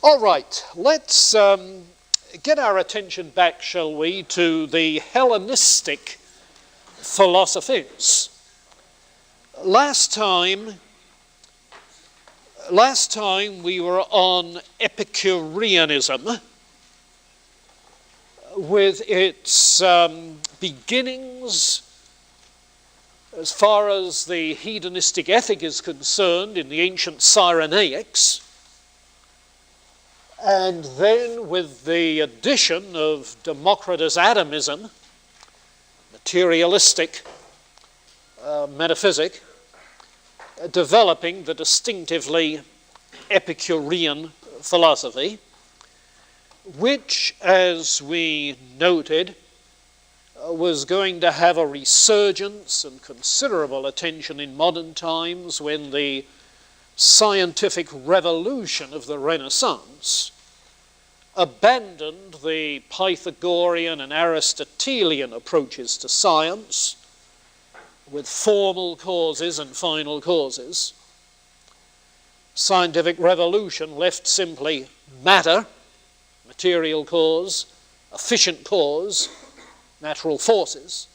All right, let's get our attention back, shall we, to the Hellenistic philosophies. Last time we were on Epicureanism, with its beginnings as far as the hedonistic ethic is concerned in the ancient Cyrenaics, and then with the addition of Democritus' atomism, materialistic metaphysic, developing the distinctively Epicurean philosophy, which, as we noted, was going to have a resurgence and considerable attention in modern times when the scientific revolution of the Renaissance abandoned the Pythagorean and Aristotelian approaches to science with formal causes and final causes. Scientific revolution left simply matter, material cause, efficient cause, natural forces,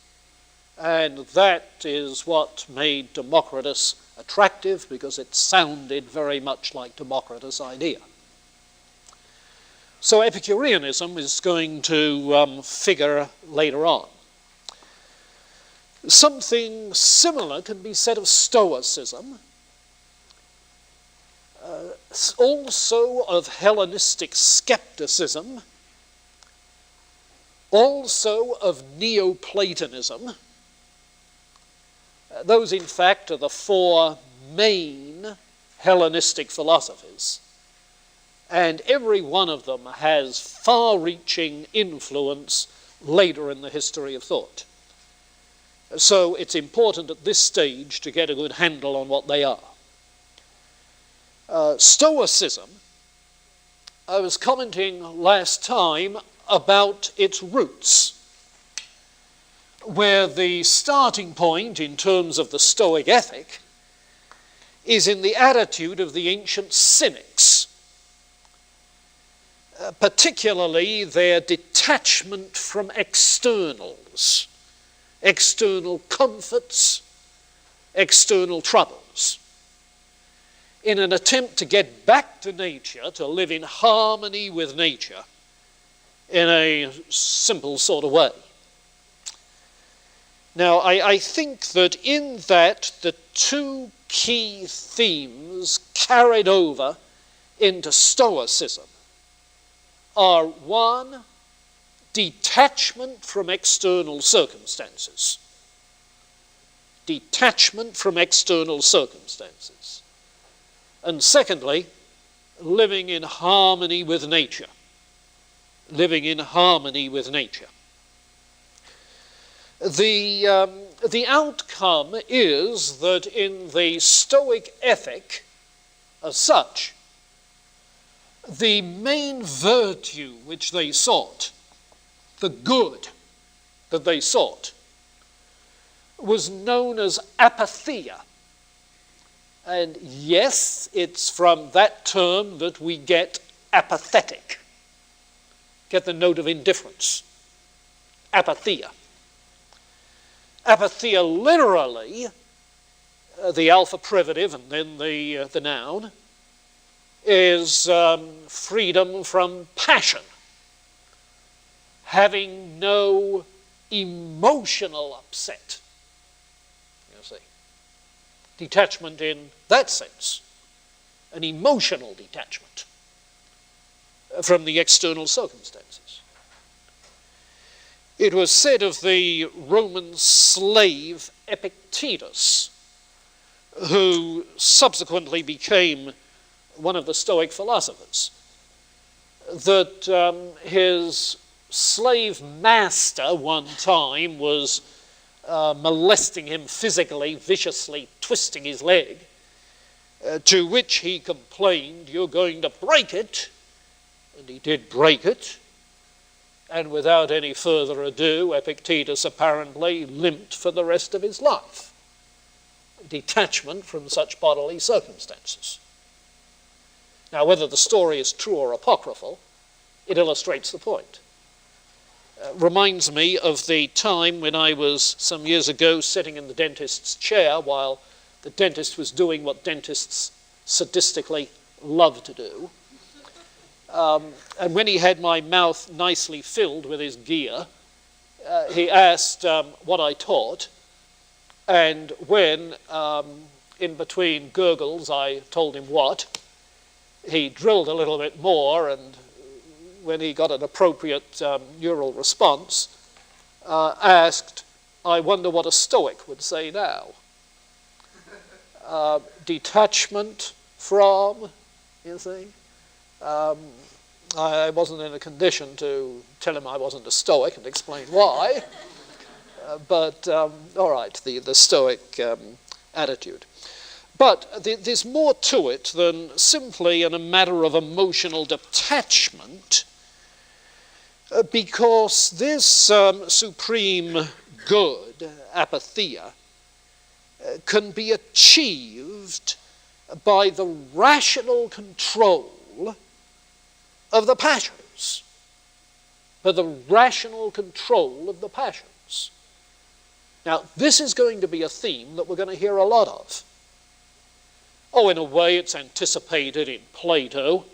and that is what made Democritus attractive, because it sounded very much like Democritus' idea. So Epicureanism is going to figure later on. Something similar can be said of Stoicism, also of Hellenistic skepticism, also of Neoplatonism. Those, in fact, are the four main Hellenistic philosophies, and every one of them has far-reaching influence later in the history of thought. So it's important at this stage to get a good handle on what they are. Stoicism, I was commenting last time about its roots, where the starting point in terms of the Stoic ethic is in the attitude of the ancient Cynics, particularly their detachment from externals, external comforts, external troubles, in an attempt to get back to nature, to live in harmony with nature in a simple sort of way. Now, I think that in that the two key themes carried over into Stoicism are, one, detachment from external circumstances. Detachment from external circumstances. And secondly, living in harmony with nature. Living in harmony with nature. The outcome is that in the Stoic ethic as such, the main virtue which they sought, the good that they sought, was known as apatheia. And yes, it's from that term that we get apathetic. Get the note of indifference. Apatheia. Apatheia literally, the alpha privative and then the noun, is freedom from passion. Having no emotional upset. You see. Detachment in that sense. An emotional detachment from the external circumstances. It was said of the Roman slave Epictetus, who subsequently became one of the Stoic philosophers, that his slave master one time was molesting him physically, viciously twisting his leg, to which he complained, "You're going to break it." And he did break it. And without any further ado, Epictetus apparently limped for the rest of his life. Detachment from such bodily circumstances. Now, whether the story is true or apocryphal, it illustrates the point. Reminds me of the time when I was, some years ago, sitting in the dentist's chair while the dentist was doing what dentists sadistically love to do. And when he had my mouth nicely filled with his gear, he asked what I taught. And when, in between gurgles, I told him what, he drilled a little bit more, and when he got an appropriate neural response, asked, "I wonder what a Stoic would say now." Detachment from, you see. I wasn't in a condition to tell him I wasn't a Stoic and explain why. But all right, the Stoic attitude. But there's more to it than simply in a matter of emotional detachment, because this supreme good, apatheia, can be achieved by the rational control of the passions. By the rational control of the passions. Now, this is going to be a theme that we're going to hear a lot of. Oh, in a way, it's anticipated in Plato,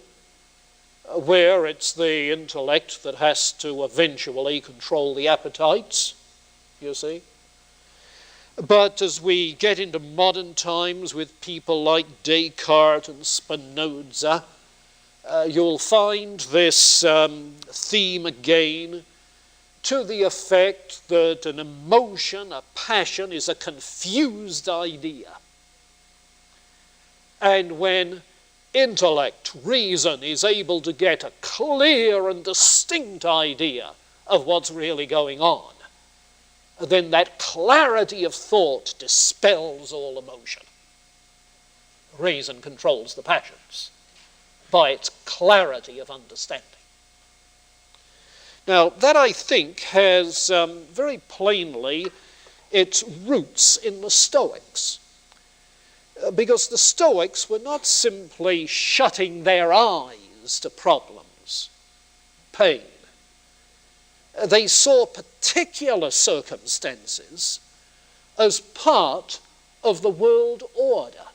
where it's the intellect that has to eventually control the appetites, you see. But as we get into modern times with people like Descartes and Spinoza, you'll find this theme again to the effect that an emotion, a passion, is a confused idea. And when intellect, reason, is able to get a clear and distinct idea of what's really going on, then that clarity of thought dispels all emotion. Reason controls the passions by its clarity of understanding. Now, that, I think, has very plainly its roots in the Stoics. Because the Stoics were not simply shutting their eyes to problems, pain. They saw particular circumstances as part of the world order.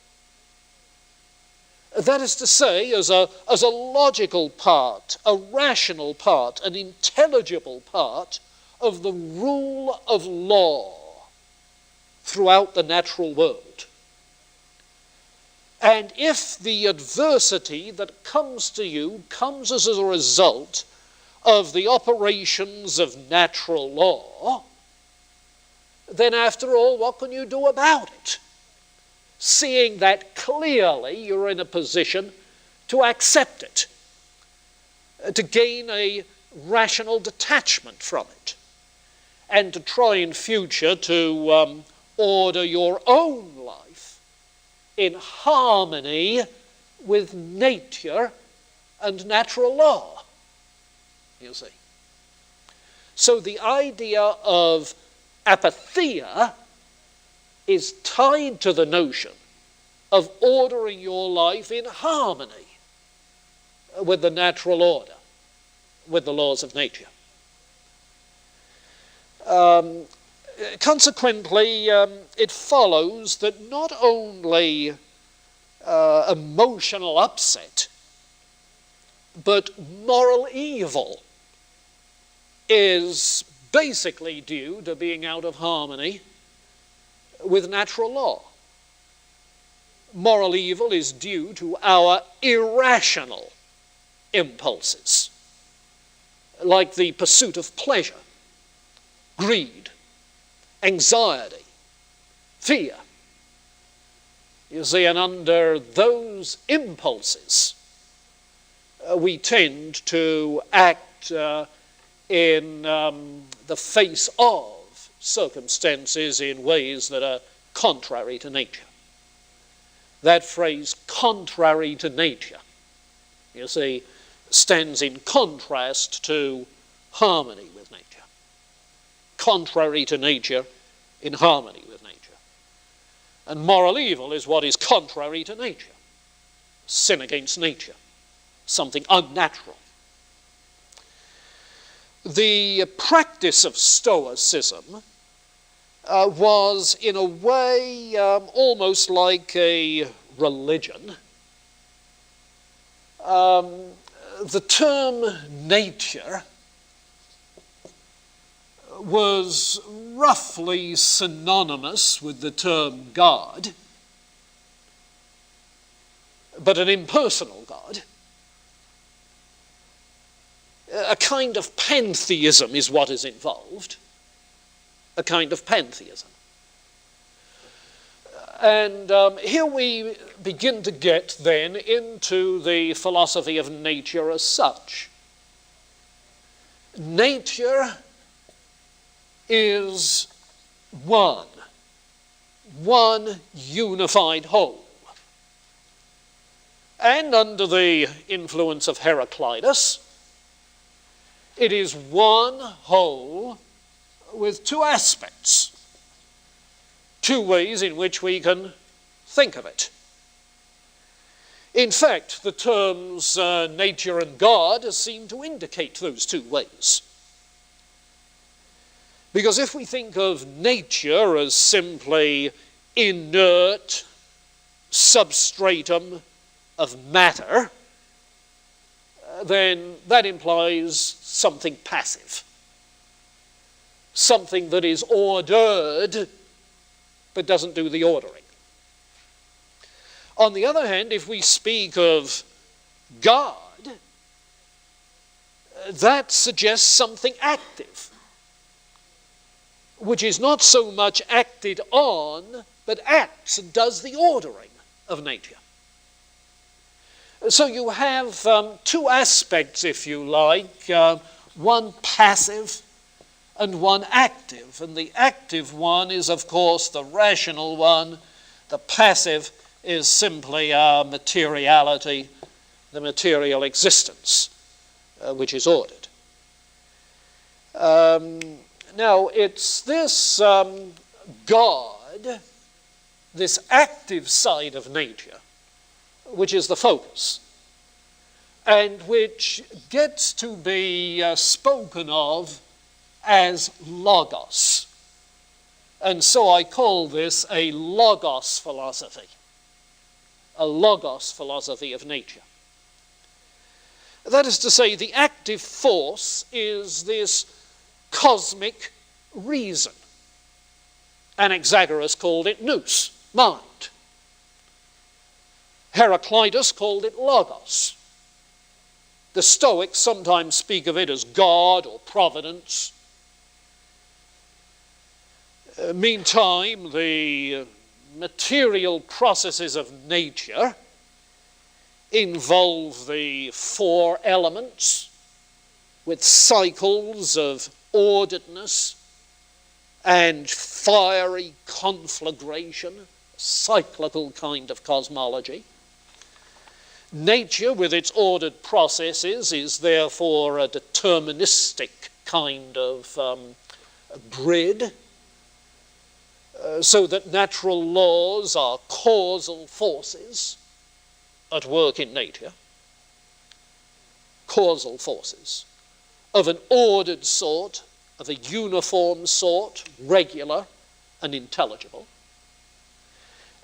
That is to say, as a logical part, a rational part, an intelligible part of the rule of law throughout the natural world. And if the adversity that comes to you comes as a result of the operations of natural law, then after all, what can you do about it? Seeing that clearly you're in a position to accept it, to gain a rational detachment from it, and to try in future to order your own life in harmony with nature and natural law, you see. So the idea of apatheia is tied to the notion of ordering your life in harmony with the natural order, with the laws of nature. Consequently, it follows that not only emotional upset, but moral evil is basically due to being out of harmony with natural law. Moral evil is due to our irrational impulses, like the pursuit of pleasure, greed, anxiety, fear. You see, and under those impulses, we tend to act in the face of circumstances in ways that are contrary to nature. That phrase, contrary to nature, you see, stands in contrast to harmony with nature. Contrary to nature, in harmony with nature. And moral evil is what is contrary to nature. Sin against nature. something unnatural. The practice of Stoicism was, in a way, almost like a religion. The term nature was roughly synonymous with the term God, but an impersonal God. A kind of pantheism is what is involved. A kind of pantheism. And here we begin to get then into the philosophy of nature as such. Nature is one unified whole. And under the influence of Heraclitus, it is one whole with two aspects, two ways in which we can think of it. In fact, the terms nature and God seem to indicate those two ways. Because if we think of nature as simply inert substratum of matter, then that implies something passive, something that is ordered but doesn't do the ordering. On the other hand, if we speak of God, that suggests something active, which is not so much acted on, but acts and does the ordering of nature. So you have two aspects, if you like, one passive and one active. And the active one is, of course, the rational one. The passive is simply our materiality, the material existence, which is ordered. Now, it's this God, this active side of nature, which is the focus, and which gets to be spoken of as logos. And so I call this a logos philosophy of nature. That is to say, the active force is this cosmic reason. Anaxagoras called it nous, mind. Heraclitus called it logos. The Stoics sometimes speak of it as God or providence. Meantime, the material processes of nature involve the four elements with cycles of orderedness and fiery conflagration, cyclical kind of cosmology. Nature, with its ordered processes, is therefore a deterministic kind of grid, so that natural laws are causal forces at work in nature, causal forces of an ordered sort, of a uniform sort, regular and intelligible.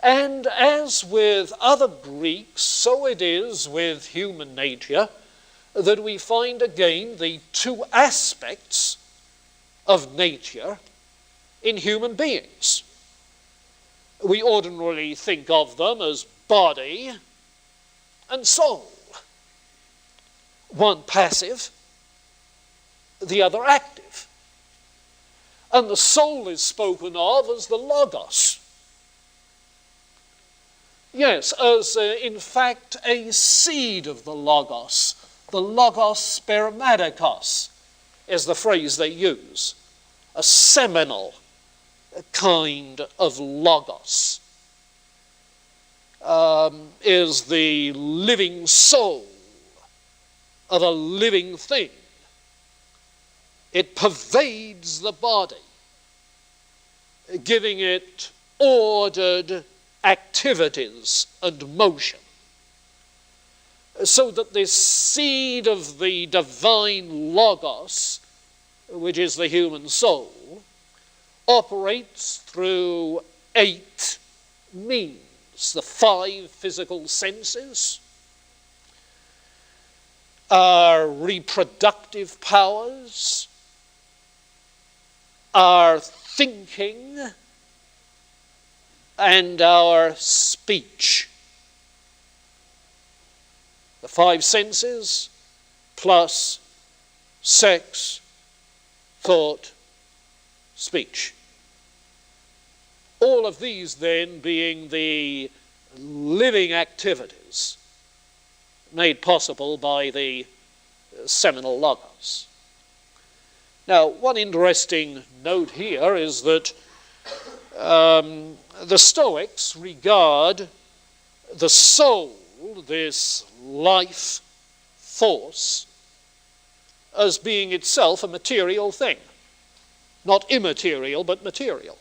And as with other Greeks, so it is with human nature that we find again the two aspects of nature in human beings. We ordinarily think of them as body and soul. One passive, the other active. And the soul is spoken of as the logos. Yes, as in fact a seed of the logos spermaticos is the phrase they use. A seminal kind of logos is the living soul of a living thing. It pervades the body, giving it ordered activities and motion. So that this seed of the divine logos, which is the human soul, operates through 8 means. The 5 physical senses, our reproductive powers, our thinking, and our speech. The 5 senses plus sex, thought, speech. All of these then being the living activities made possible by the seminal logos. Now, one interesting note here is that the Stoics regard the soul, this life force, as being itself a material thing. Not immaterial, but material.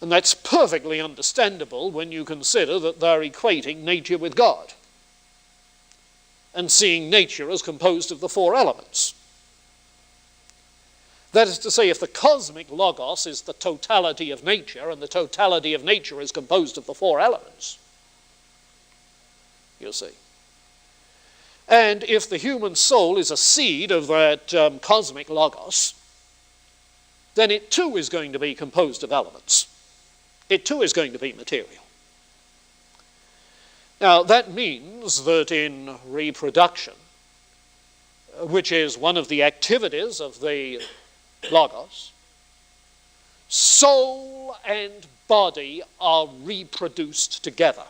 And that's perfectly understandable when you consider that they're equating nature with God and seeing nature as composed of the 4 elements. That is to say, if the cosmic logos is the totality of nature, and the totality of nature is composed of the 4 elements, you see. And if the human soul is a seed of that cosmic logos, then it too is going to be composed of elements. It too is going to be material. Now, that means that in reproduction, which is one of the activities of the logos, soul and body are reproduced together.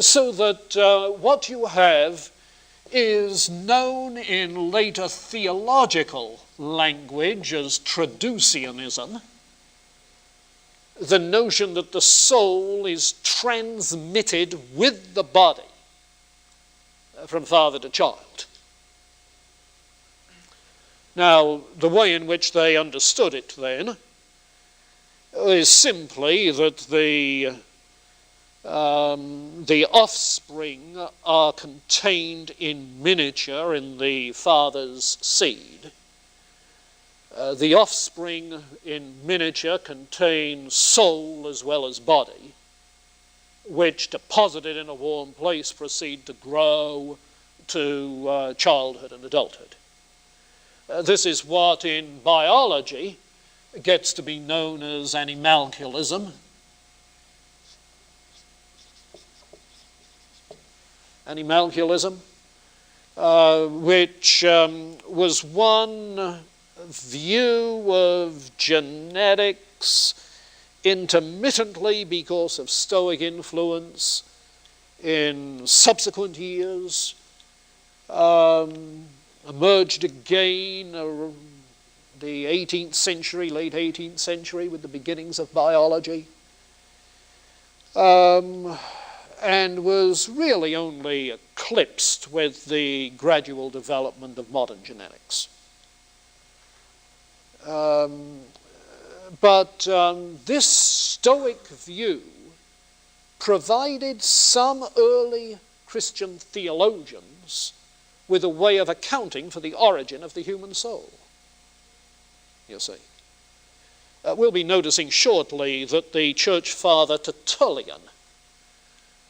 So that what you have is known in later theological language as traducianism, the notion that the soul is transmitted with the body from father to child. Now, the way in which they understood it then is simply that the offspring are contained in miniature in the father's seed. The offspring in miniature contain soul as well as body, which, deposited in a warm place, proceed to grow to childhood and adulthood. This is what in biology gets to be known as animalculism. Animalculism, which was one view of genetics intermittently because of Stoic influence in subsequent years, emerged again the 18th century, late 18th century, with the beginnings of biology, and was really only eclipsed with the gradual development of modern genetics. But this Stoic view provided some early Christian theologians with a way of accounting for the origin of the human soul, you see. We'll be noticing shortly that the church father Tertullian,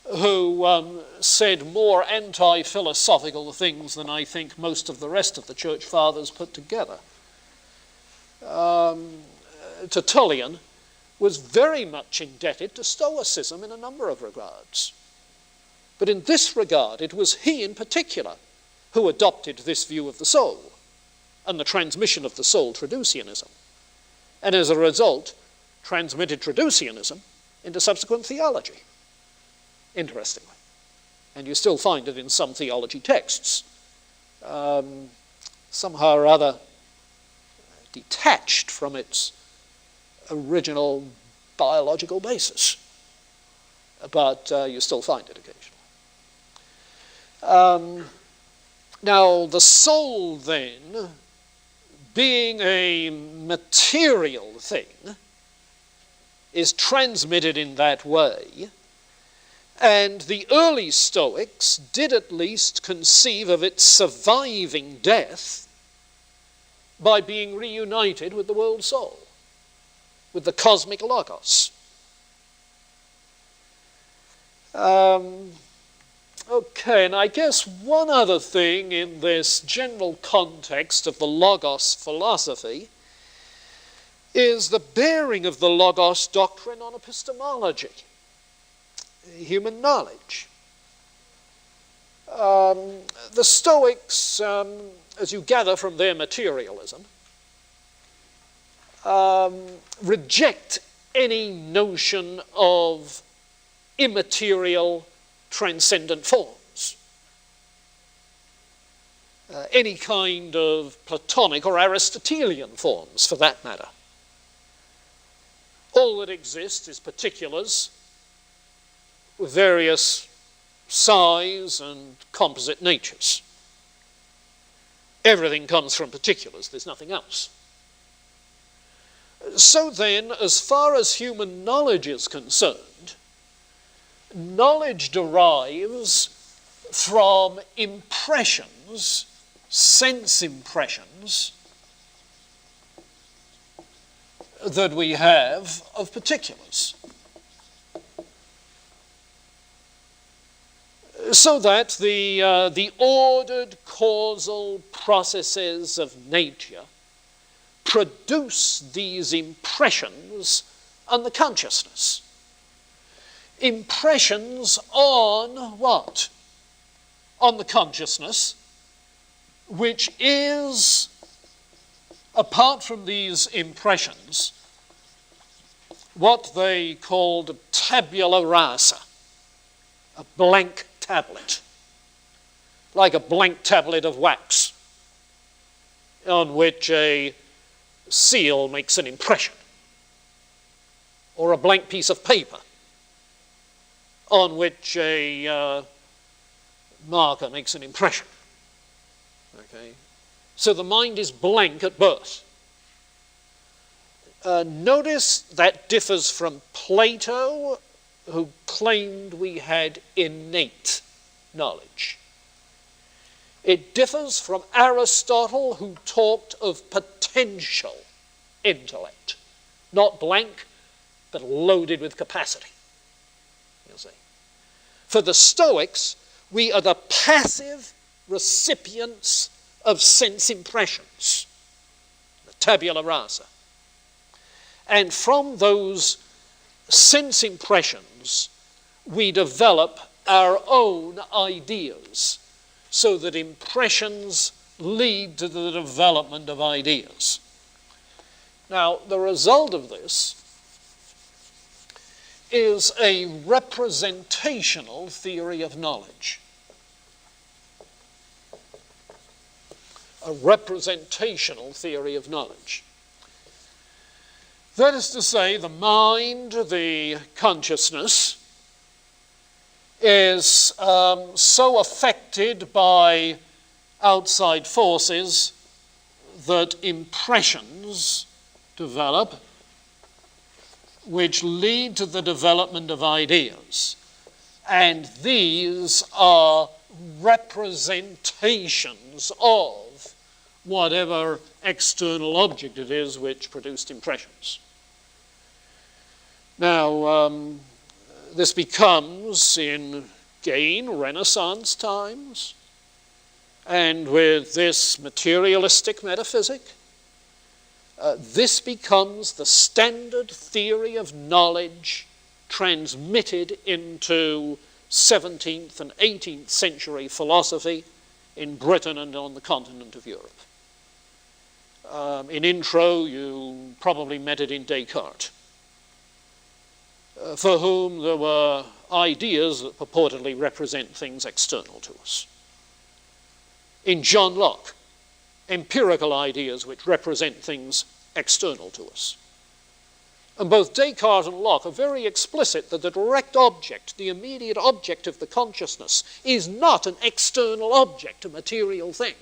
who said more anti-philosophical things than I think most of the rest of the church fathers put together, Tertullian was very much indebted to Stoicism in a number of regards. But in this regard, it was he in particular who adopted this view of the soul and the transmission of the soul, traducianism, and as a result transmitted traducianism into subsequent theology, interestingly. And you still find it in some theology texts, somehow or other detached from its original biological basis. But you still find it occasionally. Now, the soul then, being a material thing, is transmitted in that way, And the early Stoics did at least conceive of its surviving death by being reunited with the world soul, with the cosmic logos. Okay, and I guess one other thing in this general context of the logos philosophy is the bearing of the logos doctrine on epistemology, human knowledge. The Stoics, as you gather from their materialism, reject any notion of immaterial, transcendent forms. Any kind of Platonic or Aristotelian forms, for that matter. All that exists is particulars with various size and composite natures. Everything comes from particulars, there's nothing else. So then, as far as human knowledge is concerned, knowledge derives from impressions, sense impressions, that we have of particulars. So that the ordered causal processes of nature produce these impressions on the consciousness. Impressions on what? On the consciousness, which is, apart from these impressions, what they called tabula rasa, a blank tablet, like a blank tablet of wax on which a seal makes an impression, or a blank piece of paper on which a marker makes an impression. Okay? So the mind is blank at birth. Notice that differs from Plato, who claimed we had innate knowledge. It differs from Aristotle, who talked of potential intellect, not blank, but loaded with capacity. You see. For the Stoics, we are the passive recipients of sense impressions, the tabula rasa. And from those sense impressions, we develop our own ideas, so that impressions lead to the development of ideas. Now, the result of this is a representational theory of knowledge. A representational theory of knowledge. That is to say, the mind, the consciousness, is so affected by outside forces that impressions develop which lead to the development of ideas. And these are representations of whatever external object it is which produced impressions. Now, this becomes, in again Renaissance times, and with this materialistic metaphysic, this becomes the standard theory of knowledge transmitted into 17th and 18th century philosophy in Britain and on the continent of Europe. In intro, you probably met it in Descartes, for whom there were ideas that purportedly represent things external to us. In John Locke, empirical ideas which represent things external to us. And both Descartes and Locke are very explicit that the direct object, the immediate object of the consciousness, is not an external object, a material thing.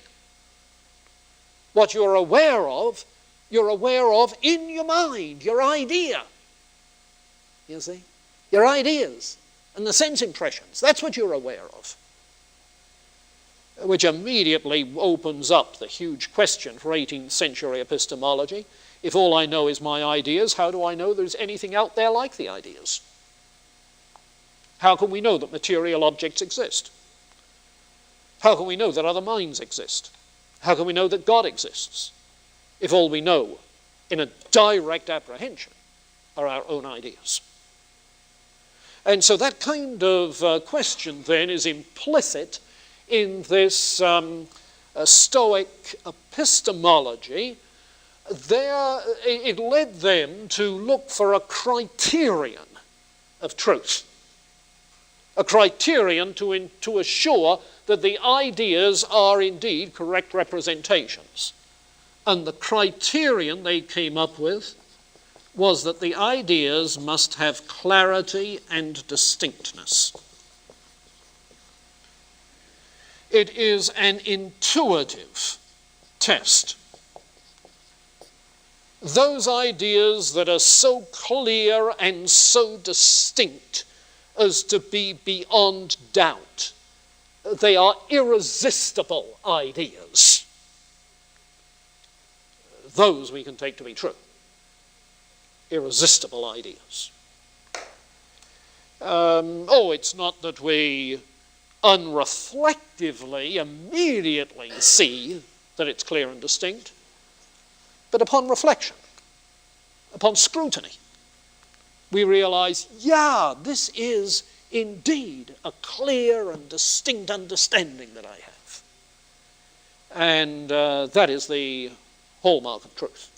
What you're aware of in your mind, your idea. You see? Your ideas. and the sense impressions. That's what you're aware of, which immediately opens up the huge question for 18th century epistemology. If all I know is my ideas, how do I know there's anything out there like the ideas? How can we know that material objects exist? How can we know that other minds exist? How can we know that God exists if all we know in a direct apprehension are our own ideas? And so that kind of question then is implicit in this Stoic epistemology. It led them to look for a criterion of truth, a criterion to assure that the ideas are indeed correct representations. And the criterion they came up with was that the ideas must have clarity and distinctness. It is an intuitive test. Those ideas that are so clear and so distinct as to be beyond doubt, they are irresistible ideas. Those we can take to be true. Irresistible ideas. It's not that we unreflectively immediately see that it's clear and distinct, but upon reflection, upon scrutiny, we realize, this is indeed a clear and distinct understanding that I have. And that is the hallmark of truth.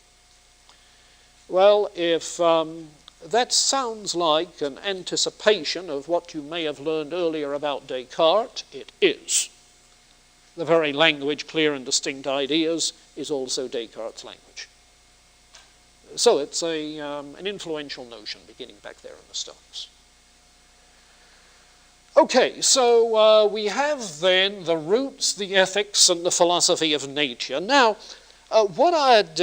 Well, if that sounds like an anticipation of what you may have learned earlier about Descartes, it is. The very language, clear and distinct ideas, is also Descartes' language. So it's an influential notion beginning back there in the Stoics. Okay, so we have then the roots, the ethics, and the philosophy of nature. Now, what I'd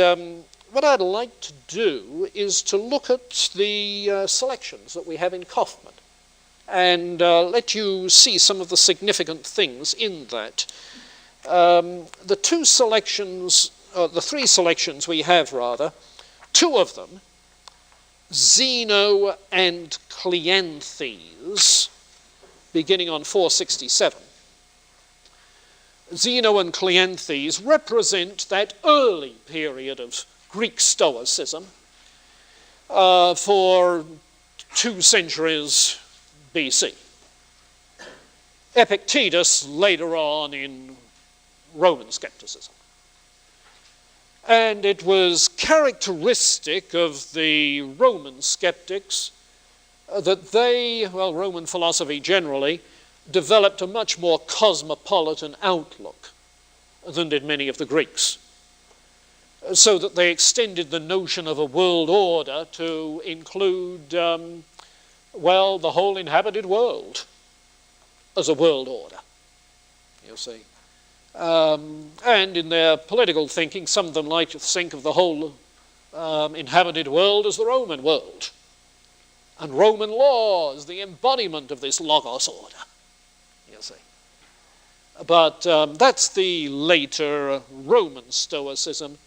like to do is to look at the selections that we have in Kaufmann and let you see some of the significant things in that. The three selections we have, rather, two of them, Zeno and Cleanthes, beginning on 467. Zeno and Cleanthes represent that early period of Greek Stoicism for 2 centuries BC. Epictetus later on in Roman skepticism. And it was characteristic of the Roman skeptics that Roman philosophy generally, developed a much more cosmopolitan outlook than did many of the Greeks. So that they extended the notion of a world order to include, the whole inhabited world as a world order, you see. And in their political thinking, some of them like to think of the whole inhabited world as the Roman world. And Roman law is the embodiment of this logos order, you see. But that's the later Roman Stoicism,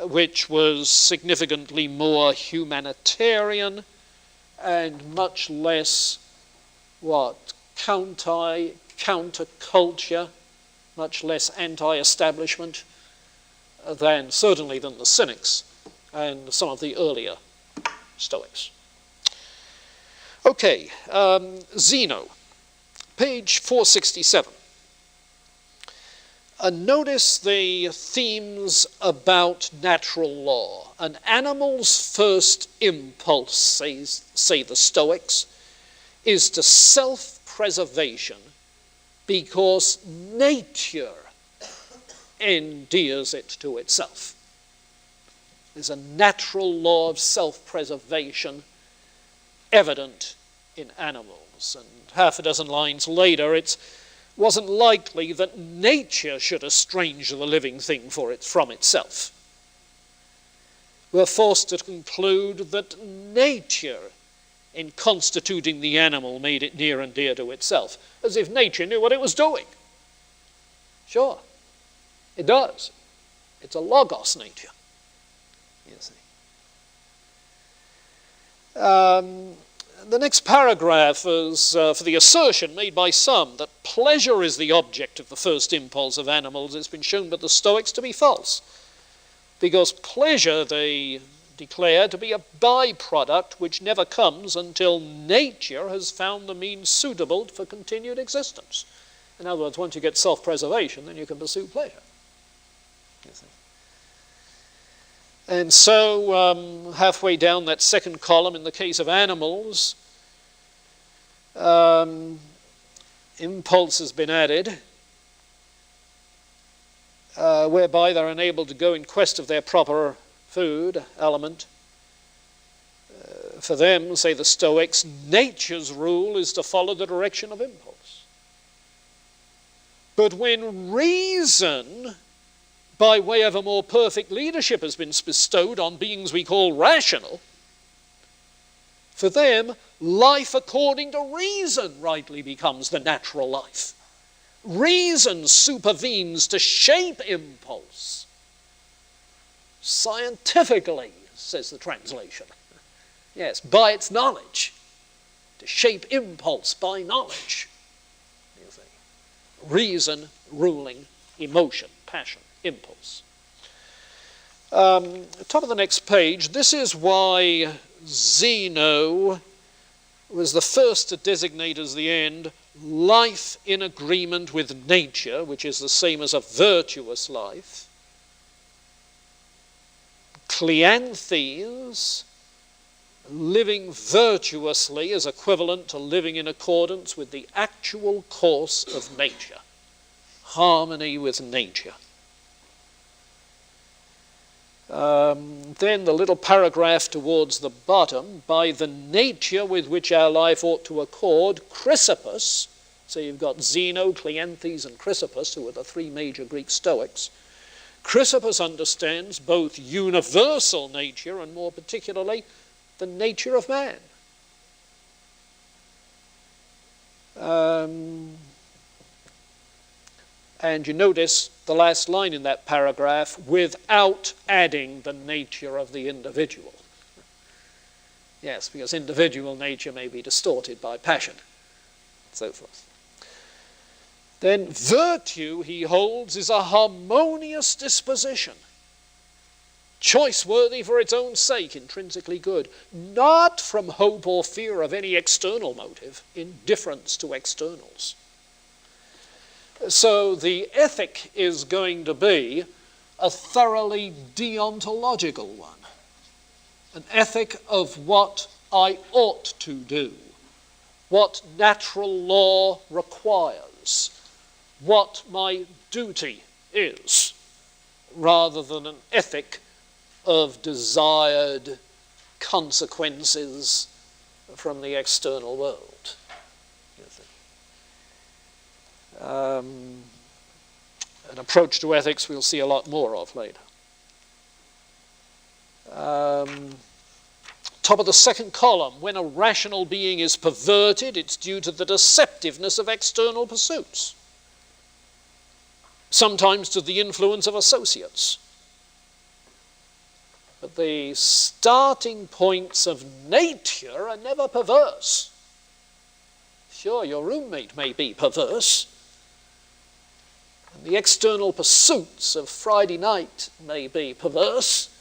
which was significantly more humanitarian and much less, counterculture, much less anti-establishment certainly than the Cynics and some of the earlier Stoics. Okay, Zeno, page 467. Notice the themes about natural law. An animal's first impulse, say the Stoics, is to self-preservation because nature endears it to itself. There's a natural law of self-preservation evident in animals. And half a dozen lines later, it wasn't likely that nature should estrange the living thing from itself. We're forced to conclude that nature in constituting the animal made it near and dear to itself, as if nature knew what it was doing. Sure, it does. It's a logos nature, you see. The next paragraph is for the assertion made by some that pleasure is the object of the first impulse of animals. It's been shown by the Stoics to be false, because pleasure, they declare, to be a byproduct which never comes until nature has found the means suitable for continued existence. In other words, once you get self-preservation, then you can pursue pleasure. You see. And so, halfway down that second column, in the case of animals, impulse has been added, whereby they're unable to go in quest of their proper food element. For them, say the Stoics, nature's rule is to follow the direction of impulse. But when reason, by way of a more perfect leadership, has been bestowed on beings we call rational, for them, life according to reason rightly becomes the natural life. Reason supervenes to shape impulse. Scientifically, says the translation. Yes, by its knowledge. To shape impulse by knowledge. You see. Reason ruling emotion, passion, impulse. Top of the next page, this is why Zeno was the first to designate as the end life in agreement with nature, which is the same as a virtuous life. Cleanthes, living virtuously, is equivalent to living in accordance with the actual course of nature, harmony with nature. Then the little paragraph towards the bottom, by the nature with which our life ought to accord, Chrysippus, so you've got Zeno, Cleanthes, and Chrysippus, who are the three major Greek Stoics. Chrysippus understands both universal nature and more particularly the nature of man. And you notice the last line in that paragraph, without adding the nature of the individual. Yes, because individual nature may be distorted by passion, and so forth. Then virtue, he holds, is a harmonious disposition, choice-worthy for its own sake, intrinsically good, not from hope or fear of any external motive, indifference to externals. So the ethic is going to be a thoroughly deontological one, an ethic of what I ought to do, what natural law requires, what my duty is, rather than an ethic of desired consequences from the external world. An approach to ethics we'll see a lot more of later. Top of the second column, when a rational being is perverted, it's due to the deceptiveness of external pursuits, sometimes to the influence of associates. But the starting points of nature are never perverse. Sure, your roommate may be perverse, and the external pursuits of Friday night may be perverse,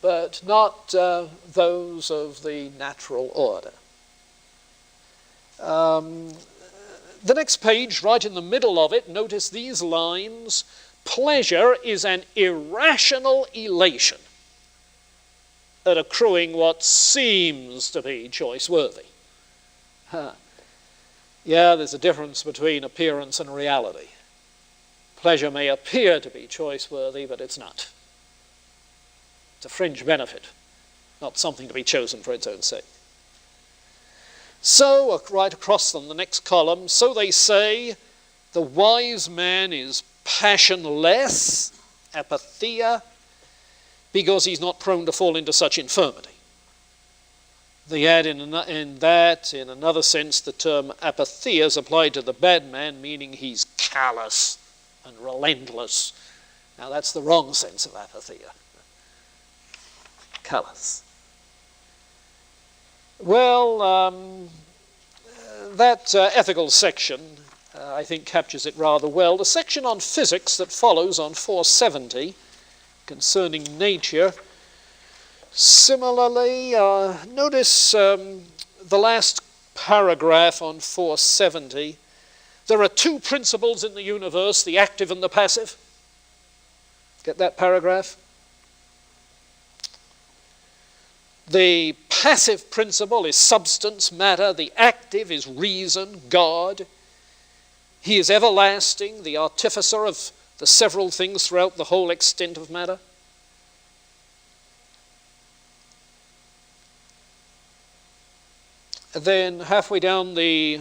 but not those of the natural order. The next page, right in the middle of it, notice these lines. Pleasure is an irrational elation at accruing what seems to be choice-worthy. Yeah, there's a difference between appearance and reality. Pleasure may appear to be choice-worthy, but it's not. It's a fringe benefit, not something to be chosen for its own sake. So, right across them, the next column, so they say, the wise man is passionless, apatheia, because he's not prone to fall into such infirmity. They add in another sense, the term apatheia is applied to the bad man, meaning he's callous and relentless. Now that's the wrong sense of apatheia. Callous. Well, that ethical section, I think, captures it rather well. The section on physics that follows on 470, concerning nature, similarly, notice the last paragraph on 470. There are two principles in the universe, the active and the passive. Get that paragraph? The passive principle is substance, matter. The active is reason, God. He is everlasting, the artificer of the several things throughout the whole extent of matter. Then halfway down the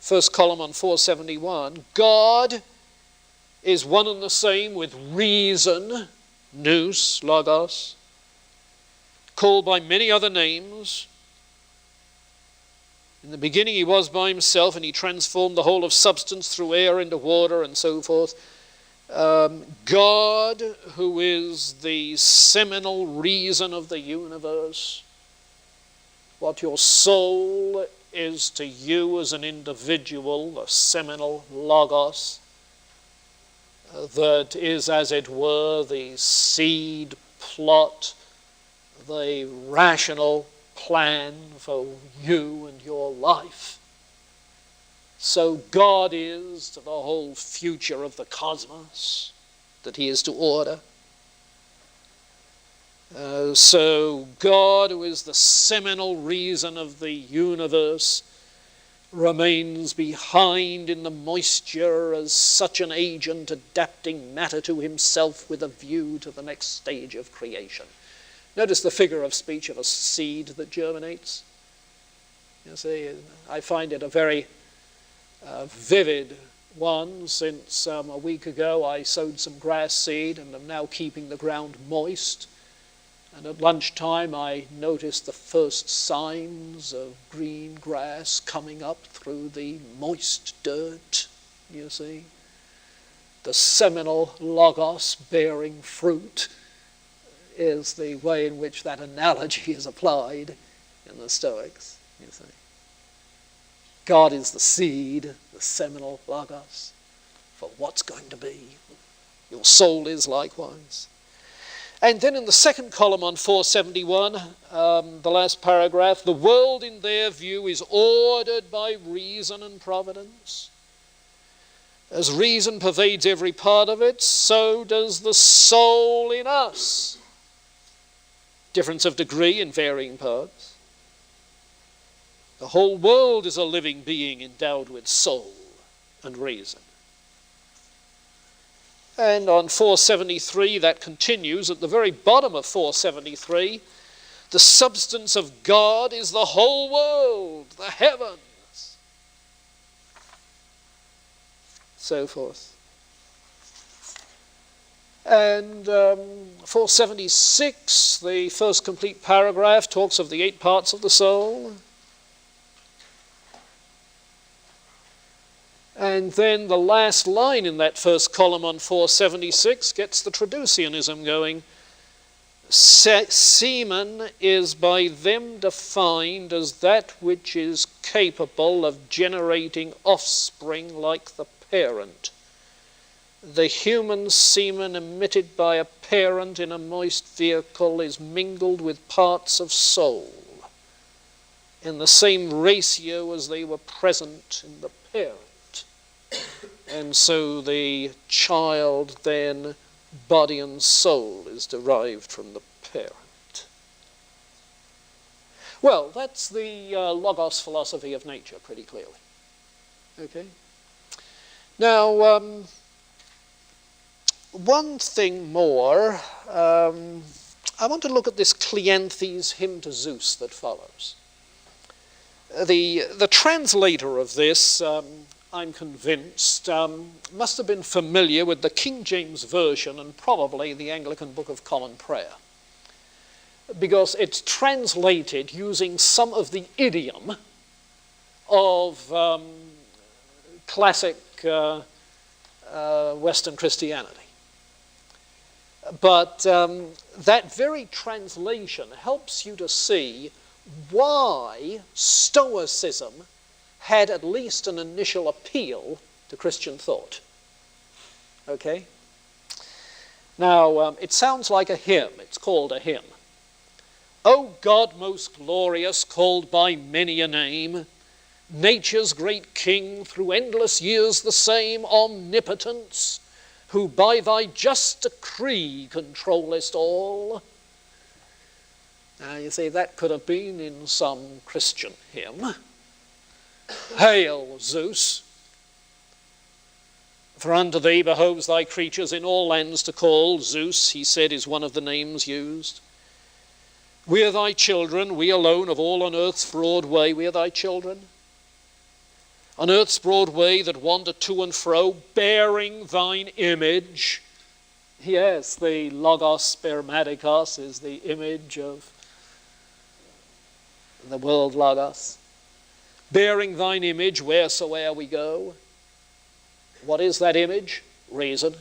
first column on 471, God is one and the same with reason, nous, logos, called by many other names. In the beginning he was by himself, and he transformed the whole of substance through air into water and so forth. God, who is the seminal reason of the universe, what your soul is to you as an individual, the seminal logos, that is, as it were, the seed plot, the rational plan for you and your life. So God is to the whole future of the cosmos that he is to order. So God, who is the seminal reason of the universe, remains behind in the moisture as such an agent adapting matter to himself with a view to the next stage of creation. Notice the figure of speech of a seed that germinates. You see, I find it a very vivid one, since a week ago I sowed some grass seed and am now keeping the ground moist. And at lunchtime I noticed the first signs of green grass coming up through the moist dirt, you see. The seminal logos bearing fruit is the way in which that analogy is applied in the Stoics, you see. God is the seed, the seminal logos, for what's going to be. Your soul is likewise. And then in the second column on 471, the last paragraph, the world in their view is ordered by reason and providence. As reason pervades every part of it, so does the soul in us. Difference of degree in varying parts. The whole world is a living being endowed with soul and reason. And on 473, that continues at the very bottom of 473. The substance of God is the whole world, the heavens, so forth. And 476, the first complete paragraph, talks of the 8 parts of the soul. And then the last line in that first column on 476 gets the traducianism going. Semen is by them defined as that which is capable of generating offspring like the parent. The human semen emitted by a parent in a moist vehicle is mingled with parts of soul in the same ratio as they were present in the parent. And so the child then, body and soul, is derived from the parent. Well, that's the Logos philosophy of nature, pretty clearly. Okay? Now, one thing more. I want to look at this Cleanthes hymn to Zeus that follows. The translator of this, I'm convinced, must have been familiar with the King James Version and probably the Anglican Book of Common Prayer. because it's translated using some of the idiom of classic Western Christianity. But that very translation helps you to see why Stoicism had at least an initial appeal to Christian thought. Okay? Now, it sounds like a hymn. It's called a hymn. O God most glorious, called by many a name, nature's great king, through endless years the same, omnipotence, who by thy just decree controllest all. Now you see, that could have been in some Christian hymn. Hail, Zeus! For unto thee behoves thy creatures in all lands to call. Zeus, he said, is one of the names used. We are thy children, we alone of all on earth's broad way, we are thy children. On earth's broad way that wander to and fro, bearing thine image. Yes, the logos spermaticos is the image of the world logos. Bearing thine image wheresoe'er we go. What is that image? Reason.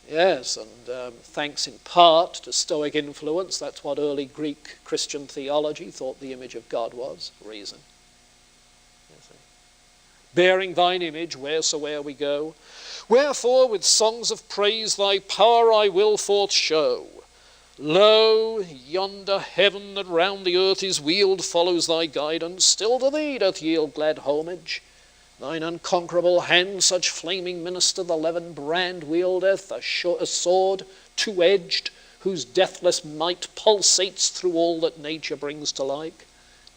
Yes, and thanks in part to Stoic influence, that's what early Greek Christian theology thought the image of God was, reason. Bearing thine image wheresoe'er we go. Wherefore with songs of praise thy power I will forth show. Lo, yonder heaven that round the earth is wheeled follows thy guidance, still to thee doth yield glad homage. Thine unconquerable hand such flaming minister the levin brand wieldeth, a sword two-edged, whose deathless might pulsates through all that nature brings to like.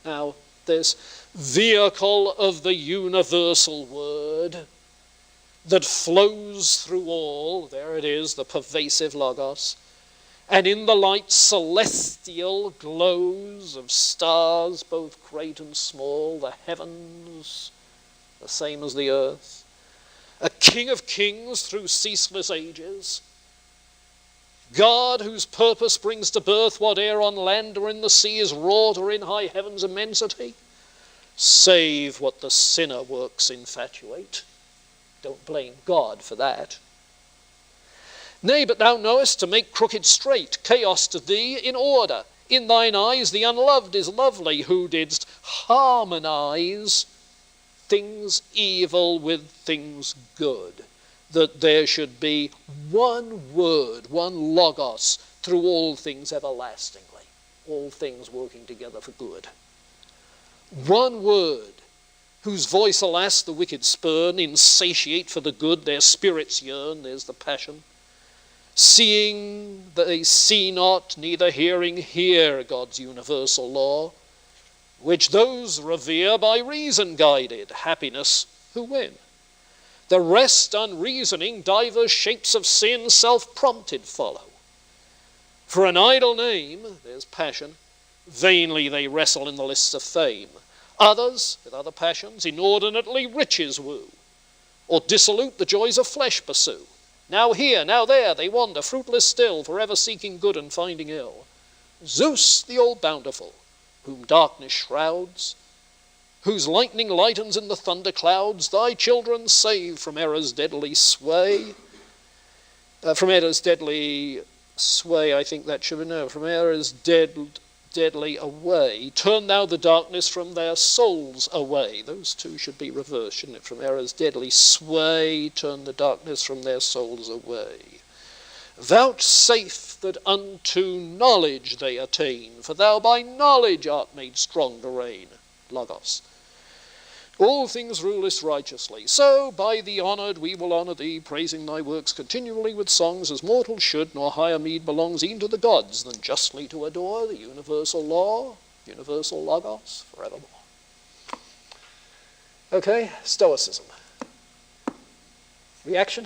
Now, this vehicle of the universal word that flows through all, there it is, the pervasive logos, and in the light celestial glows of stars, both great and small, the heavens, the same as the earth, a king of kings through ceaseless ages, God whose purpose brings to birth whate'er on land or in the sea is wrought or in high heaven's immensity, save what the sinner works infatuate. Don't blame God for that. Nay, but thou knowest to make crooked straight, chaos to thee in order. In thine eyes the unloved is lovely, who didst harmonize things evil with things good, that there should be one word, one logos, through all things everlastingly, all things working together for good. One word, whose voice, alas, the wicked spurn, insatiate for the good, their spirits yearn, there's the passion. Seeing they see not, neither hearing hear God's universal law, which those revere by reason guided, happiness who win. The rest unreasoning, divers shapes of sin, self-prompted follow. For an idle name, there's passion, vainly they wrestle in the lists of fame. Others, with other passions, inordinately riches woo, or dissolute the joys of flesh pursue. Now here, now there, they wander, fruitless still, forever seeking good and finding ill. Zeus, the all-bountiful, whom darkness shrouds, whose lightning lightens in the thunder clouds, thy children save from error's deadly sway. From error's deadly sway, I think that should be known. From error's deadly away. Turn thou the darkness from their souls away. Those two should be reversed, shouldn't it? From error's deadly sway, turn the darkness from their souls away. Vouchsafe that unto knowledge they attain, for thou by knowledge art made strong to reign. Logos. All things rulest righteously. So by thee honoured we will honour thee, praising thy works continually with songs, as mortals should, nor higher meed belongs e'en to the gods than justly to adore the universal law, universal logos, forevermore. Okay, Stoicism. Reaction?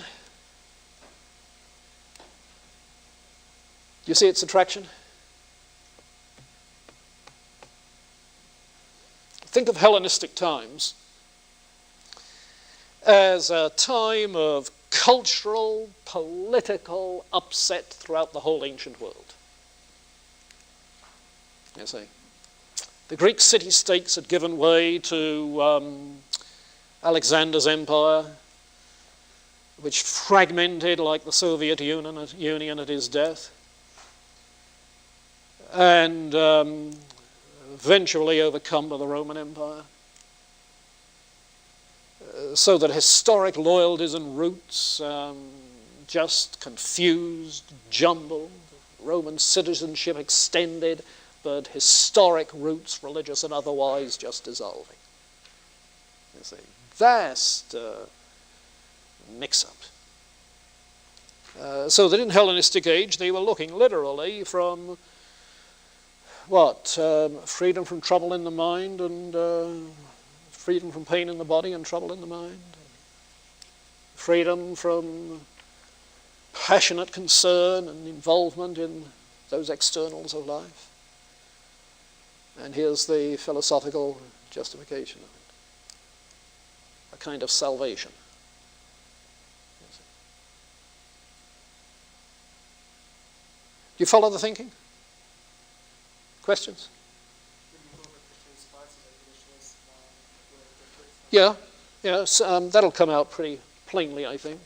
Do you see its attraction? Think of Hellenistic times as a time of cultural, political upset throughout the whole ancient world. you see. The Greek city-states had given way to Alexander's empire, which fragmented like the Soviet Union at his death, and eventually overcome by the Roman Empire. So that historic loyalties and roots just confused, jumbled, Roman citizenship extended, but historic roots, religious and otherwise, just dissolving. You see, vast mix-up. So that in Hellenistic age they were looking literally from freedom from trouble in the mind and freedom from pain in the body and trouble in the mind, freedom from passionate concern and involvement in those externals of life. And here's the philosophical justification of it, a kind of salvation. Do you follow the thinking? Questions? Yeah, that'll come out pretty plainly, I think.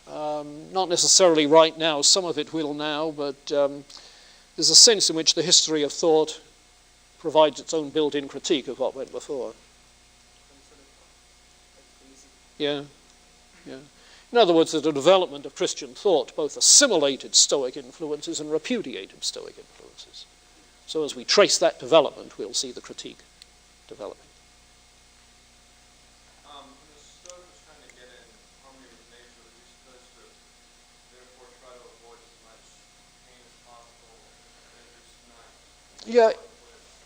Not necessarily right now, some of it will now, but there's a sense in which the history of thought provides its own built-in critique of what went before. Yeah. In other words, the development of Christian thought both assimilated Stoic influences and repudiated Stoic influences. So as we trace that development, we'll see the critique developing. The Stoic was trying to get in harmony with nature. Are we supposed to therefore try to avoid as much pain as possible?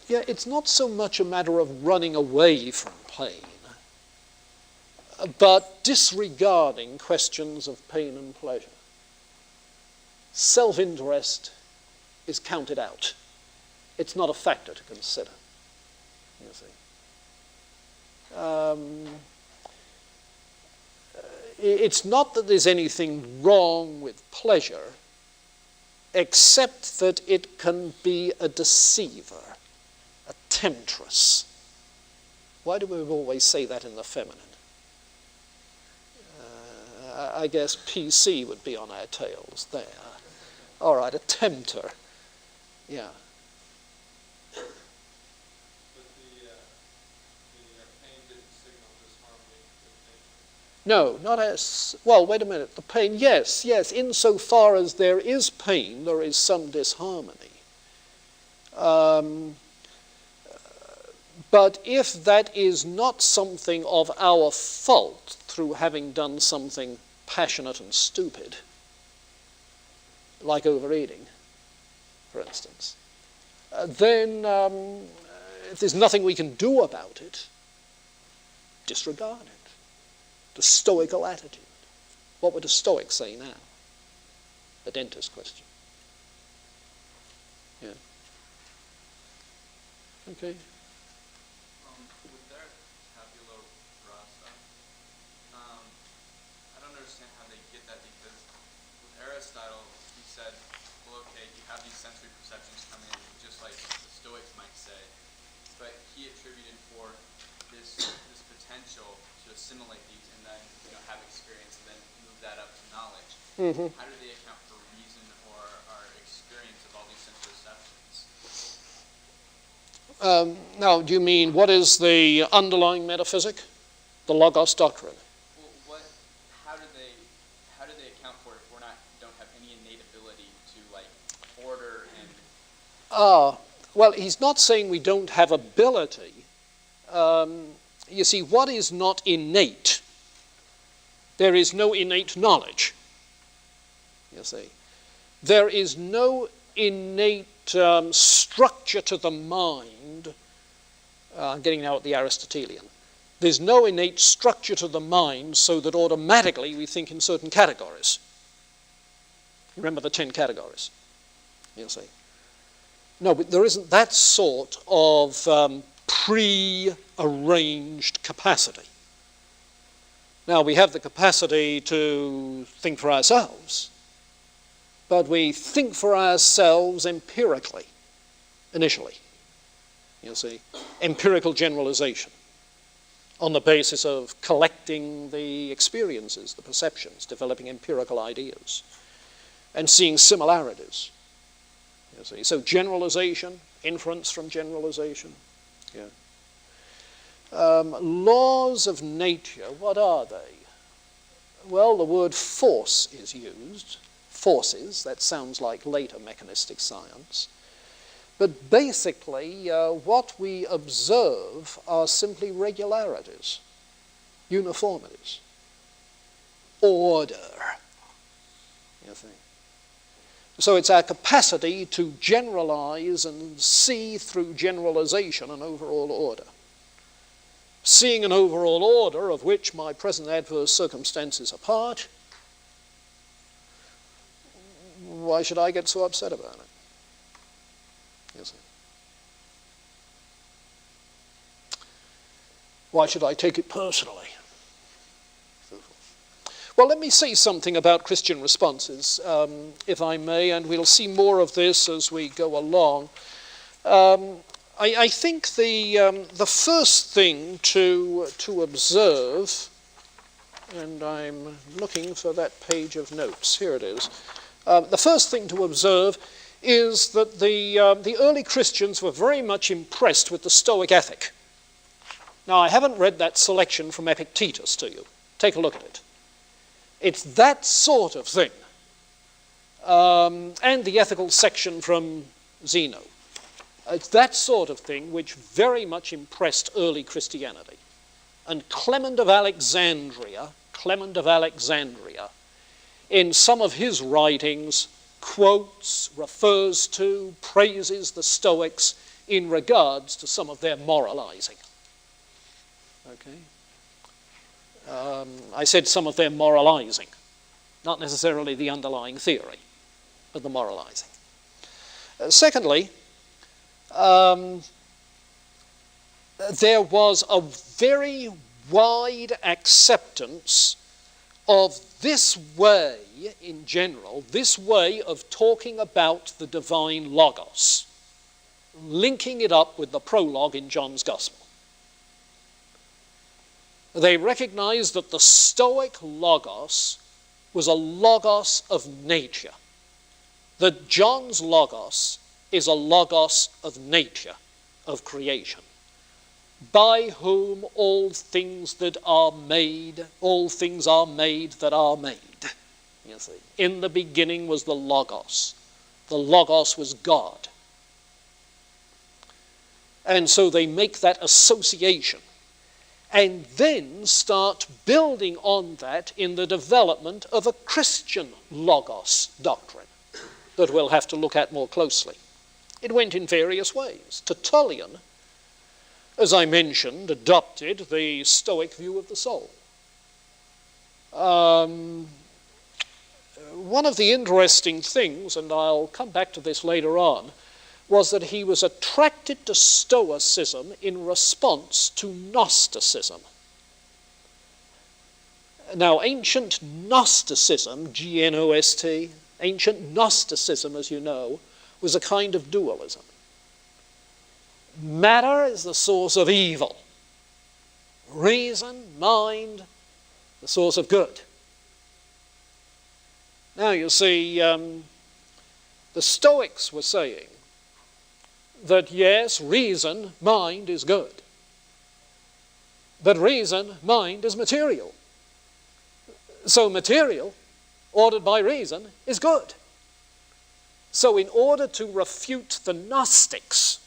Yeah, it's not so much a matter of running away from pain, but disregarding questions of pain and pleasure. Self-interest is counted out. It's not a factor to consider, you see. It's not that there's anything wrong with pleasure, except that it can be a deceiver, a temptress. Why do we always say that in the feminine? I guess PC would be on our tails there. All right, a tempter. Yeah. But the pain didn't signal disharmony with nature. No, not as, well, wait a minute. The pain, yes, insofar as there is pain, there is some disharmony. But if that is not something of our fault through having done something passionate and stupid, like overeating, for instance, then if there's nothing we can do about it, disregard it. The Stoical attitude. What would a Stoic say now? The dentist question. Yeah. Okay. With their tabula rasa, I don't understand how they get that, because with Aristotle, he said, well, okay, you have these sensory perceptions come in, just like the Stoics might say, but he attributed for this potential to assimilate these and then have experience and then move that up to knowledge. Mm-hmm. How do they account for reason or our experience of all these sense perceptions? Now, do you mean what is the underlying metaphysic? The Logos doctrine? Well, how do they account for it if don't have any innate ability to order and? Well, he's not saying we don't have ability. You see, what is not innate? There is no innate knowledge. You see, there is no innate structure to the mind. I'm getting now at the Aristotelian. There's no innate structure to the mind so that automatically we think in certain categories. Remember the 10 categories, you see. No, but there isn't that sort of pre-arranged capacity. Now, we have the capacity to think for ourselves, but we think for ourselves empirically. initially. You see, empirical generalization on the basis of collecting the experiences, the perceptions, developing empirical ideas, and seeing similarities. You see, so generalization, inference from generalization. Yeah. Laws of nature, what are they? Well, the word force is used. Forces, that sounds like later mechanistic science. But basically, what we observe are simply regularities, uniformities, order, you see. So it's our capacity to generalize and see through generalization an overall order. Seeing an overall order of which my present adverse circumstances are part, why should I get so upset about it? You see. Why should I take it personally? Well, let me say something about Christian responses, if I may, and we'll see more of this as we go along. I think the first thing to observe, and I'm looking for that page of notes. Here it is. The first thing to observe is that the early Christians were very much impressed with the Stoic ethic. Now, I haven't read that selection from Epictetus to you. Take a look at it. It's that sort of thing. And the ethical section from Zeno. It's that sort of thing which very much impressed early Christianity. And Clement of Alexandria, in some of his writings, quotes, refers to, praises the Stoics in regards to some of their moralizing. Okay? I said some of their moralizing, not necessarily the underlying theory, but the moralizing. Secondly, there was a very wide acceptance of this way, in general, this way of talking about the divine logos, linking it up with the prologue in John's Gospel. They recognized that the Stoic logos was a logos of nature, that John's logos is a logos of nature, of creation, by whom all things that are made, all things are made that are made. You see, in the beginning was the Logos. The Logos was God. And so they make that association and then start building on that in the development of a Christian Logos doctrine that we'll have to look at more closely. It went in various ways. Tertullian, as I mentioned, adopted the Stoic view of the soul. One of the interesting things, and I'll come back to this later on, was that he was attracted to Stoicism in response to Gnosticism. Now, ancient Gnosticism, G-N-O-S-T, ancient Gnosticism, as you know, was a kind of dualism. Matter is the source of evil. Reason, mind, the source of good. Now, you see, the Stoics were saying that, yes, reason, mind is good. But reason, mind is material. So material, ordered by reason, is good. So in order to refute the Gnostics,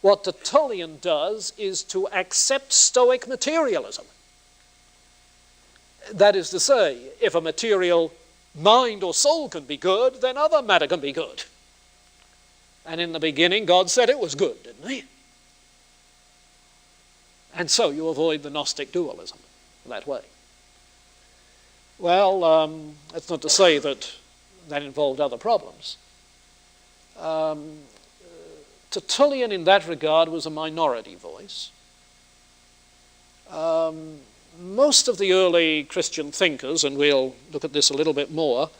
what Tertullian does is to accept Stoic materialism. That is to say, if a material mind or soul can be good, then other matter can be good. And in the beginning, God said it was good, didn't he? And so you avoid the Gnostic dualism that way. Well, that's not to say that that involved other problems. Tertullian, in that regard, was a minority voice. Most of the early Christian thinkers, and we'll look at this a little bit more,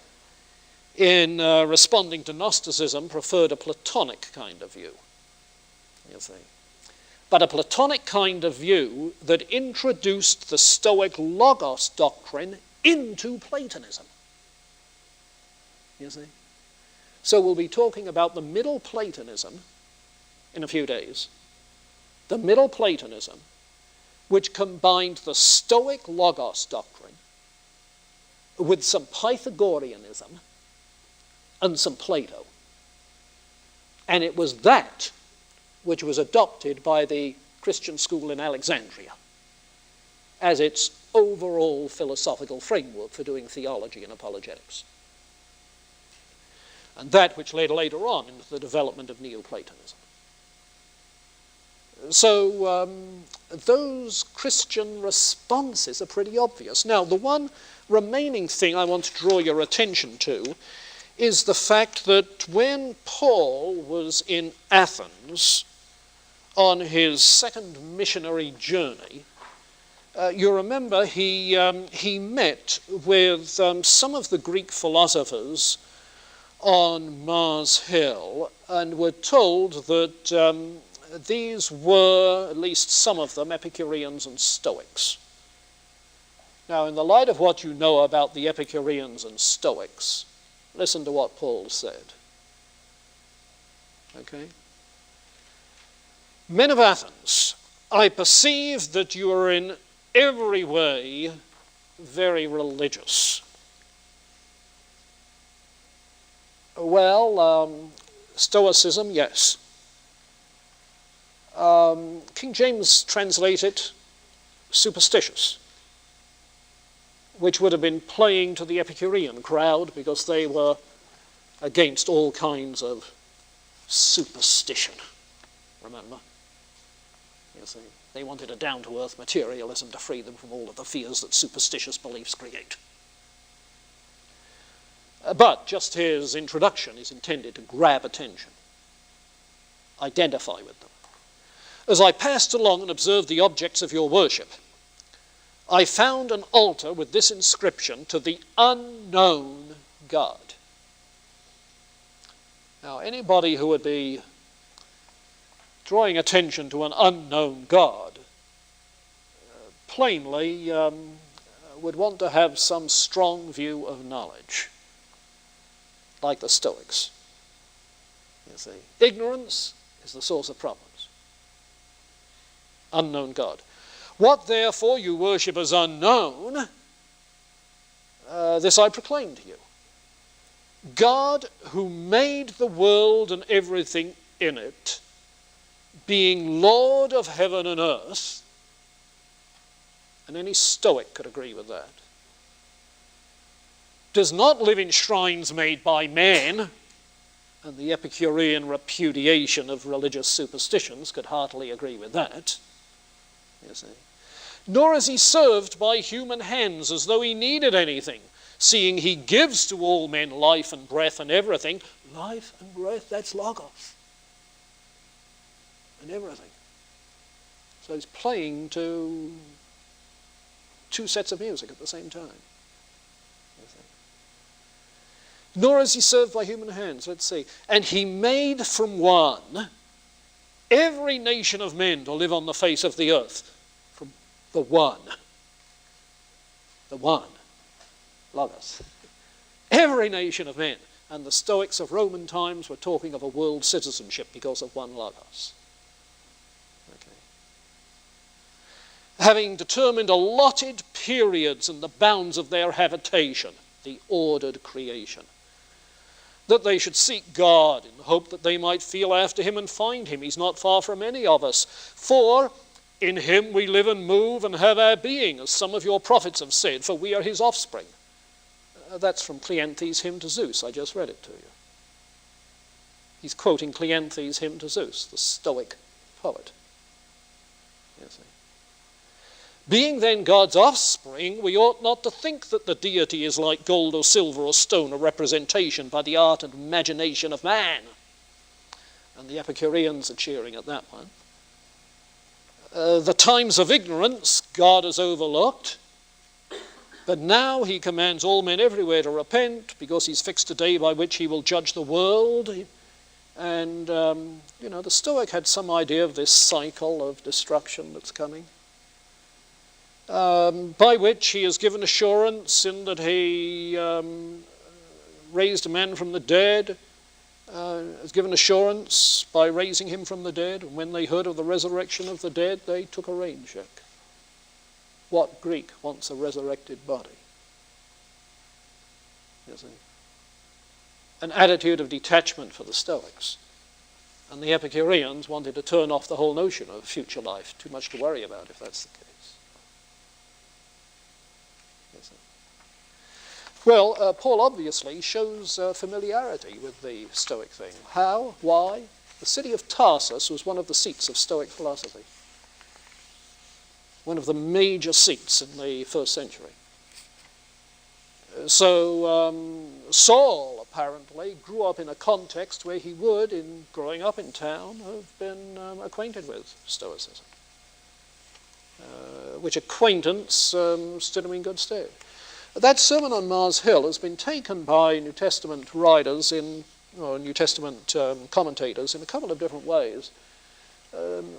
in responding to Gnosticism, preferred a Platonic kind of view, you see. But a Platonic kind of view that introduced the Stoic Logos doctrine into Platonism, you see. So we'll be talking about the Middle Platonism in a few days. The Middle Platonism, which combined the Stoic Logos doctrine with some Pythagoreanism and some Plato. And it was that which was adopted by the Christian school in Alexandria as its overall philosophical framework for doing theology and apologetics. And that which led later on into the development of Neoplatonism. So those Christian responses are pretty obvious. Now, the one remaining thing I want to draw your attention to is the fact that when Paul was in Athens on his second missionary journey, you remember he met with some of the Greek philosophers on Mars Hill, and were told that these were, at least some of them, Epicureans and Stoics. Now, in the light of what you know about the Epicureans and Stoics, listen to what Paul said. Okay? Men of Athens, I perceive that you are in every way very religious. Well, Stoicism, yes. King James translates it superstitious, which would have been playing to the Epicurean crowd because they were against all kinds of superstition, remember? You see, they wanted a down-to-earth materialism to free them from all of the fears that superstitious beliefs create. But just his introduction is intended to grab attention, identify with them. As I passed along and observed the objects of your worship, I found an altar with this inscription, to the unknown God. Now, anybody who would be drawing attention to an unknown God plainly would want to have some strong view of knowledge, like the Stoics. You see, ignorance is the source of problems. Unknown God. What therefore you worship as unknown, this I proclaim to you. God, who made the world and everything in it, being Lord of heaven and earth, and any Stoic could agree with that, does not live in shrines made by man, and the Epicurean repudiation of religious superstitions could heartily agree with that, you see. Nor is he served by human hands as though he needed anything, seeing he gives to all men life and breath and everything. Life and breath, that's logos. And everything. So he's playing to two sets of music at the same time. Nor is he served by human hands. Let's see. And he made from one every nation of men to live on the face of the earth. From the one. The one. Logos. Every nation of men. And the Stoics of Roman times were talking of a world citizenship because of one Logos. Okay. Having determined allotted periods and the bounds of their habitation, the ordered creation, that they should seek God in the hope that they might feel after him and find him. He's not far from any of us. For in him we live and move and have our being, as some of your prophets have said, for we are his offspring. That's from Cleanthes' hymn to Zeus. I just read it to you. He's quoting Cleanthes' hymn to Zeus, the Stoic poet. You see. Being then God's offspring, we ought not to think that the deity is like gold or silver or stone, a representation by the art and imagination of man. And the Epicureans are cheering at that one. The times of ignorance God has overlooked, But now he commands all men everywhere to repent, because he's fixed a day by which he will judge the world. And, the Stoic had some idea of this cycle of destruction that's coming, by which he has given assurance in that he raised a man from the dead, has given assurance by raising him from the dead. And when they heard of the resurrection of the dead, they took a rain check. What Greek wants a resurrected body? You see? An attitude of detachment for the Stoics. And the Epicureans wanted to turn off the whole notion of future life. Too much to worry about if that's the case. Well, Paul obviously shows familiarity with the Stoic thing. How? Why? The city of Tarsus was one of the seats of Stoic philosophy. One of the major seats in the first century. So Saul apparently grew up in a context where he would, in growing up in town, have been acquainted with Stoicism, which acquaintance stood him in good stead. That sermon on Mars Hill has been taken by New Testament writers or New Testament commentators in a couple of different ways.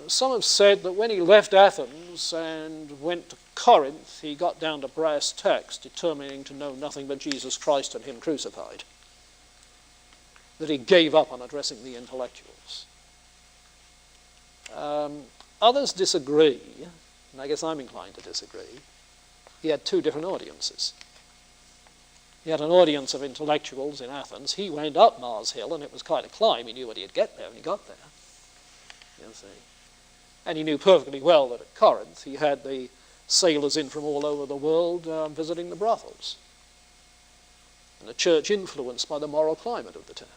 Some have said that when he left Athens and went to Corinth, he got down to brass tacks, determining to know nothing but Jesus Christ and him crucified. That he gave up on addressing the intellectuals. Others disagree, and I guess I'm inclined to disagree. He had two different audiences. He had an audience of intellectuals in Athens. He went up Mars Hill, and it was quite a climb. He knew what he'd get there when he got there. You see. And he knew perfectly well that at Corinth he had the sailors in from all over the world visiting the brothels. And a church influenced by the moral climate of the town.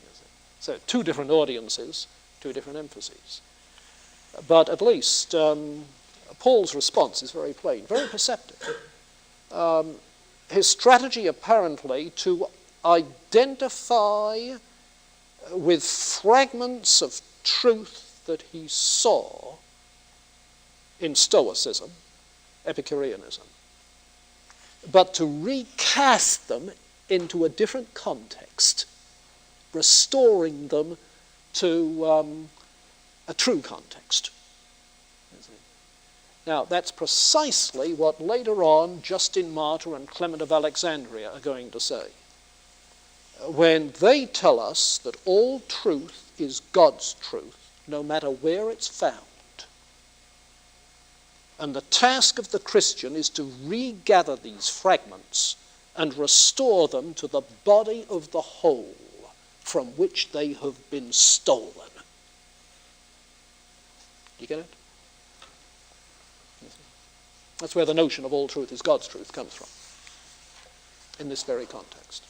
You see. So two different audiences, two different emphases. But at least Paul's response is very plain, very perceptive. His strategy apparently to identify with fragments of truth that he saw in Stoicism, Epicureanism, but to recast them into a different context, restoring them to a true context. Now, that's precisely what later on Justin Martyr and Clement of Alexandria are going to say. When they tell us that all truth is God's truth, no matter where it's found. And the task of the Christian is to regather these fragments and restore them to the body of the whole from which they have been stolen. You get it? That's where the notion of all truth is God's truth comes from, in this very context.